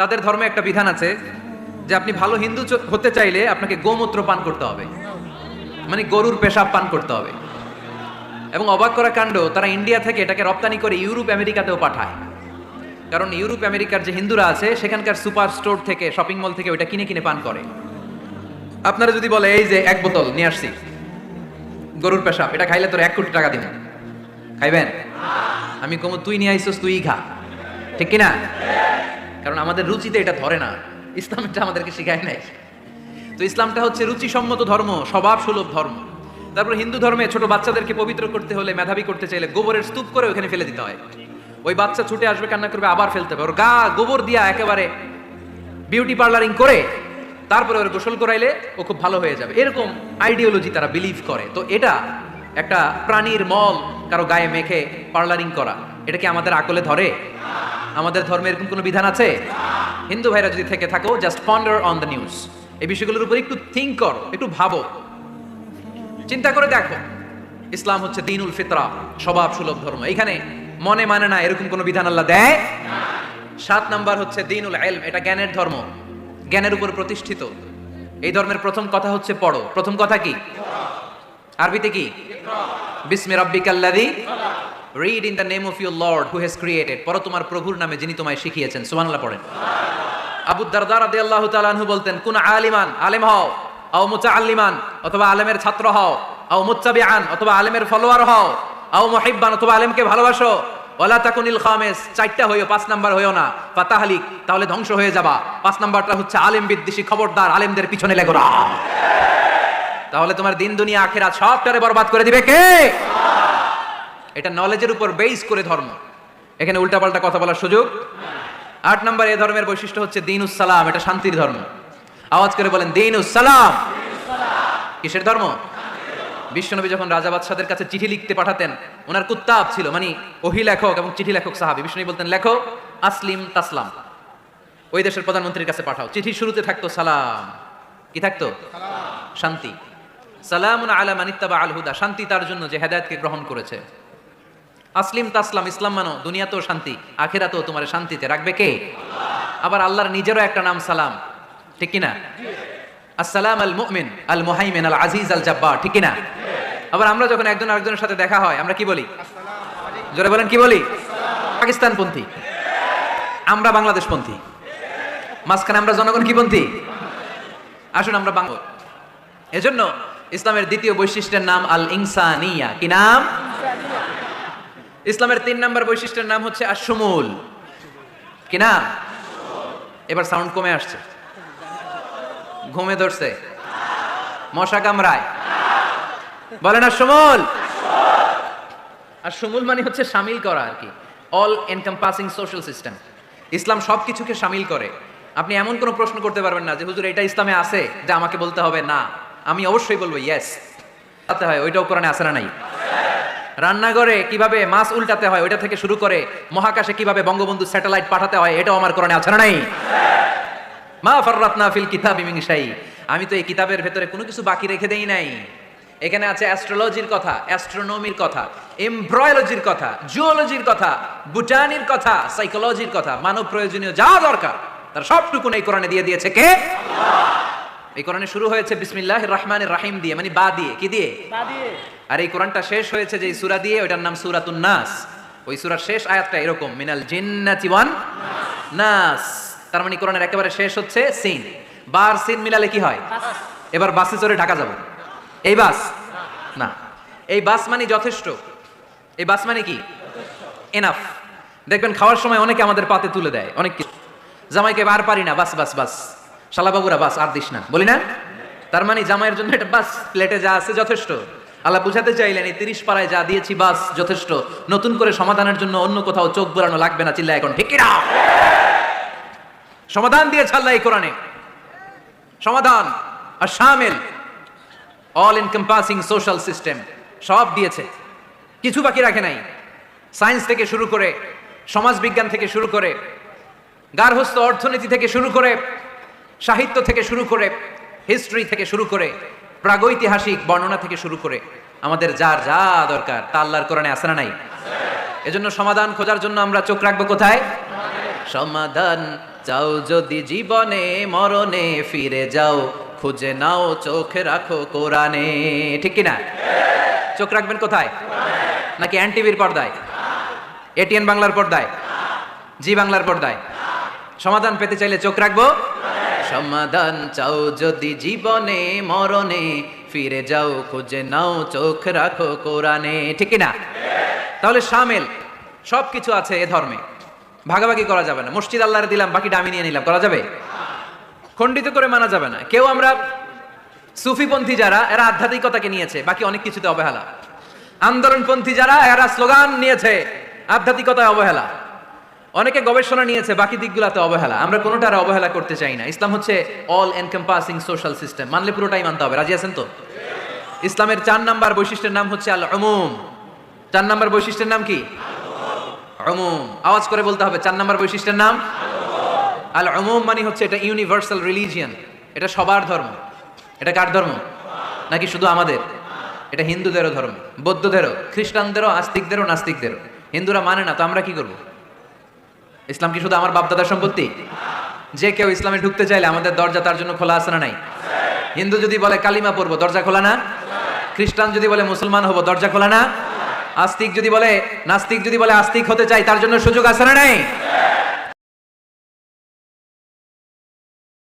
তাদের ধর্মে একটা বিধান আছে যে আপনি ভালো হিন্দু হতে চাইলে আপনাকে গোমূত্র পান করতে হবে, মানে গরুর পেশাব পান করতে হবে। এবং অবাক করা কাণ্ড, তারা ইন্ডিয়া থেকে এটাকে রপ্তানি করে ইউরোপ আমেরিকাতেও পাঠায়। কারণ ইউরোপ আমেরিকার যে হিন্দুরা আছে সেখানকার সুপার স্টোর থেকে, শপিং মল থেকে ওইটা কিনে কিনে পান করে। আপনারা যদি বলে এই যে 1 বোতল নিয়ে আসছি গরুর পেশাব, এটা খাইলে তোর 1 কোটি টাকা দিব, খাইবেন? আমি কমু তুই নিয়ে আইসস, তুই খা, ঠিক কিনা? কারণ আমাদের রুচিতে এটা ধরে না, ইসলামটা আমাদেরকে শিখায় নাই। তো ইসলামটা হচ্ছে রুচিসম্মত ধর্ম, স্বভাব সুলভ ধর্ম। তারপর হিন্দু ধর্মে ছোট বাচ্চাদেরকে পবিত্র করতে হলে, মেধাবী করতে চাইলে গোবরের স্তূপ করে ওখানে ফেলে দিতে হয়। ওই বাচ্চা ছুটে আসবে, কান্না করবে, আবার ফেলতে হবে। ওর গা গোবর দিয়া একেবারে বিউটি পার্লারিং করে তারপরে ওর গোসল করাইলে ও খুব ভালো হয়ে যাবে, এরকম আইডিওলজি তারা বিলিভ করে। তো এটা একটা প্রাণীর মল কারো গায়ে মেখে পার্লারিং করা, এটা কি আমাদের আকলে ধরে? আমাদের ধর্মে এরকম কোনো বিধান আছে? হিন্দু ভাইরা যদি থেকে থাকো, just ponder on the news, এই বিষয়গুলোর উপর একটু থিঙ্ক করো, একটু ভাবো, চিন্তা করে দেখো। ইসলাম হচ্ছে দ্বীনুল ফিতরা, স্বভাব সুলভ ধর্ম। এখানে মনে মানে না এরকম কোনো বিধান আল্লাহ দেয়। 7 নাম্বার হচ্ছে দ্বীনুল ইলম, এটা জ্ঞানের ধর্ম, জ্ঞানের উপর প্রতিষ্ঠিত। এই ধর্মের প্রথম কথা হচ্ছে পড়ো। প্রথম কথা কি? আরবিতে কি? বিসমি রাব্বিকাল্লাযী, read in the name of your lord who has created. পড়ো তোমার প্রভুর নামে যিনি তোমায় শিখিয়েছেন। সুবহানাল্লাহ পড়েন। আবু দারদা রাদিয়াল্লাহু তাআলা আনহু বলতেন, কুন আলিমান, আলেম হও, আও মুতাআল্লিমান, অথবা আলেমের ছাত্র হও, আও মুত্তাবিআন, অথবা আলেমের ফলোয়ার হও, আও মুহিব্বান, অথবা আলেমকে ভালোবাসো, ওয়ালা তাকুনিল খামিস, 4টা হইও, 5 নাম্বার হইও না, ফাতাহলিক, তাহলে ধ্বংস হয়ে যাবা। 5 নাম্বারটা হচ্ছে আলেম বিদ্বেষী, খবরদার আলেমদের পিছনে লেগো না, তাহলে তোমার দিন দুনিয়া আখিরাত সবটারে বরবাদ করে দিবে কে? এটা নলেজের উপর বেস করে ধর্ম, এখানে উল্টাপাল্টা কথা বলার সুযোগ। 8 নাম্বার এই ধর্মের বৈশিষ্ট্য হচ্ছে দীনুস সালাম, এটা শান্তির ধর্ম। আওয়াজ করে বলেন দীনুস সালাম। কিসের ধর্ম? বিশ্বনবী যখন রাজা বাদশাদের কাছে চিঠি লিখতে পাঠাতেন, ওনার কুত্তাব ছিল, মানে ওহী লেখক এবং চিঠি লেখক সাহাবী। বিশ্বনবী বলতেন, লেখো আসলিম তাসলাম, ওই দেশের প্রধানমন্ত্রীর কাছে পাঠাও। চিঠির শুরুতে থাকতো সালাম, কি থাকতো? শান্তি। সালামুন আলা মান ইত্তাবা আল হুদা, শান্তি তার জন্য যে হেদায়েতকে গ্রহণ করেছে। আসলিম তাসলাম, ইসলাম মানো, দুনিয়াতেও শান্তি, আখিরাতেও তোমার শান্তিতে রাখবে কে? আবার আল্লাহর নিজেরও একটা নাম সালাম, ঠিক কিনা? আসসালাম আল মুমিন আল মুহাইমিন আল আজিজ আল জাব্বার, ঠিক কিনা? আবার আমরা যখন একজন আরেকজনের সাথে দেখা হয় আমরা কি বলি? জোরে বলেন, কি বলি? পাকিস্তানপন্থী, আমরা বাংলাদেশপন্থী, মাঝখানে আমরা জনগণ কি পন্থী? আসুন আমরা বাংলা। এজন্য ইসলামের দ্বিতীয় বৈশিষ্ট্যের নাম আল ইনসানিয়া। কি নাম? ইসলামের 3 নাম্বার বৈশিষ্ট্যের নাম হচ্ছে আশ-শুমুল। কি নাম? এবার সাউন্ড কমে আসছে, ঘুমে ধরছে, মশা কামড়ায়, বলেন আশ-শুমুল। আশ-শুমুল মানে হচ্ছে শামিল করা আর কি, অল এনকম্পাসিং সোশ্যাল সিস্টেম। ইসলাম সবকিছুকে শামিল করে। আপনি এমন কোনো প্রশ্ন করতে পারবেন না যে হুজুর এটা ইসলামে আছে যে আমাকে বলতে হবে না, আমি অবশ্যই বলবো ইয়েস। তাতে হয়, ওইটাও কোরআনে আছে না নাই? রান্নাঘরে কিভাবে মাছ উল্টাতে হয় ওইটা থেকে শুরু করে মহাকাশে কিভাবে বঙ্গবন্ধু স্যাটেলাইট পাঠাতে হয় এটাও আমার কোরআনে আছে না নাই? মা ফাররাতনা ফিল কিতাবি মিন শাই, আমি তো এই কিতাবের ভেতরে কোনো কিছু বাকি রেখে দেই নাই। এখানে আছে অ্যাস্ট্রোলজির কথা, অ্যাস্ট্রোনমির কথা, এমব্রয়োলজির কথা, জুওলজির কথা, বুটানির কথা, সাইকোলজির কথা, মানব প্রয়োজনীয় যা দরকার তার সবটুকু এই কোরআনে দিয়ে দিয়েছে কে? আল্লাহ। এই কোরআনে শুরু হয়েছে বিসমিল্লাহির রহমানির রহিম দিয়ে, মানে বা দিয়ে। কি দিয়ে? বা দিয়ে। আর এই কোরআনটা শেষ হয়েছে যে সূরা দিয়ে, ওটার নাম সূরাতুন নাস। ওই সূরার শেষ আয়াতটা এরকম, মিনাল জিন্নাতি ওয়ান নাস। তার মানে কোরআনের একেবারে শেষ হচ্ছে সিন। বার সিন মিলালে কি হয়? এবার বাসে চড়ে ঢাকা যাব, এই বাস না, এই বাস মানে যথেষ্ট, এই বাস মানে কি? এনাফ। দেখবেন খাওয়ার সময় অনেকে আমাদের পাতে তুলে দেয় অনেক কিছু, জামাইকে বার পারি না, বাস বাস বাস, শালাবাবুরা বাস আর দিস না, বলি না? তার মানে জামাইয়ের জন্য এটা বাস, প্লেটে যা আছে যথেষ্ট। আল্লাহ বুঝাতে চাইলেন এই 30 পাড়ায় যা দিয়েছি বাস যথেষ্ট, নতুন করে সমাধানের জন্য অন্য কোথাও চোখ বোলানো লাগবে না। চিল্লা এখন ঠিক কিনা? সমাধান দিয়েছে আল্লাহ এই কোরআনে, সমাধান আর শামিল, অল এনকম্পাসিং সোশ্যাল সিস্টেম সব দিয়েছে, কিছু বাকি রাখে নাই। সায়েন্স থেকে শুরু করে, সমাজ বিজ্ঞান থেকে শুরু করে, গার্হস্থ্য অর্থনীতি থেকে শুরু করে, সাহিত্য থেকে শুরু করে, হিস্ট্রি থেকে শুরু করে, প্রাগৈতিহাসিক বর্ণনা থেকে শুরু করে, আমাদের যার যা দরকার তা আল্লাহর কোরআনে আছে না নাই? এজন্য সমাধান খোঁজার জন্য আমরা চোখ রাখবো কোথায়? সমাধান চাও যদি জীবনে মরণে ফিরে যাও, খুঁজে নাও চোখ রাখো কোরআনে। ঠিক কিনা? চোখ রাখবেন কোথায়? নাকি এনটিভির পর্দায়, এটিএন বাংলার পর্দায়, জি বাংলার পর্দায়? সমাধান পেতে চাইলে চোখ রাখবো। সমাধান চাও যদি জীবনে মরণে ফিরে যাও, খুঁজে নাও চোখ রাখো কোরআনে। ঠিক কিনা? তাহলে শামিল সবকিছু আছে এ ধর্মে, ভাগাভাগি করা যাবে না। মসজিদ আল্লাহরে দিলাম, বাকিটা আমি নিয়ে নিলাম, করা যাবে? খণ্ডিত করে মানা যাবে না। কেউ আমরা সুফিপন্থী যারা, এরা আধ্যাত্মিকতাকে নিয়েছে, বাকি অনেক কিছুতে অবহেলা। আন্দোলনপন্থী যারা, এরা স্লোগান নিয়েছে, আধ্যাত্মিকতায় অবহেলা। অনেকে গবেষণা নিয়েছে, বাকি দিকগুলোতে অবহেলা। আমরা কোনোটার অবহেলা করতে চাই না। ইসলাম হচ্ছে অল এনকম্পাসিং সোশ্যাল সিস্টেম, মানলে পুরোটাই মানতে হবে। রাজি আছেন তো? ইসলামের 4 নাম্বার বৈশিষ্ট্যের নাম হচ্ছে আল উমুম। 4 নাম্বার বৈশিষ্ট্যের নাম কি? উমুম। আওয়াজ করে বলতে হবে, 4 নাম্বার বৈশিষ্ট্যের নাম আল উমুম। মানে হচ্ছে এটা ইউনিভার্সাল রিলিজিয়ন, এটা সবার ধর্ম। এটা কার ধর্ম? নাকি শুধু আমাদের? এটা হিন্দুদেরও ধর্ম, বৌদ্ধদেরও, খ্রিস্টানদেরও, আস্তিকদেরও, নাস্তিকদেরও। হিন্দুরা মানে না তো আমরা কি করব? ইসলাম কি শুধু আমার বাপদাদার সম্পত্তি? যে কেউ ইসলামে ঢুকতে চাইলে আমাদের দরজা তার জন্য খোলা আছে না নাই? হিন্দু যদি বলে কালিমা পড়বো, দরজা খোলা না? খ্রিস্টান যদি বলে মুসলমান হবো, দরজা খোলা না? নাস্তিক যদি বলে আস্তিক হতে চাই, তার জন্য সুযোগ আছে না নাই?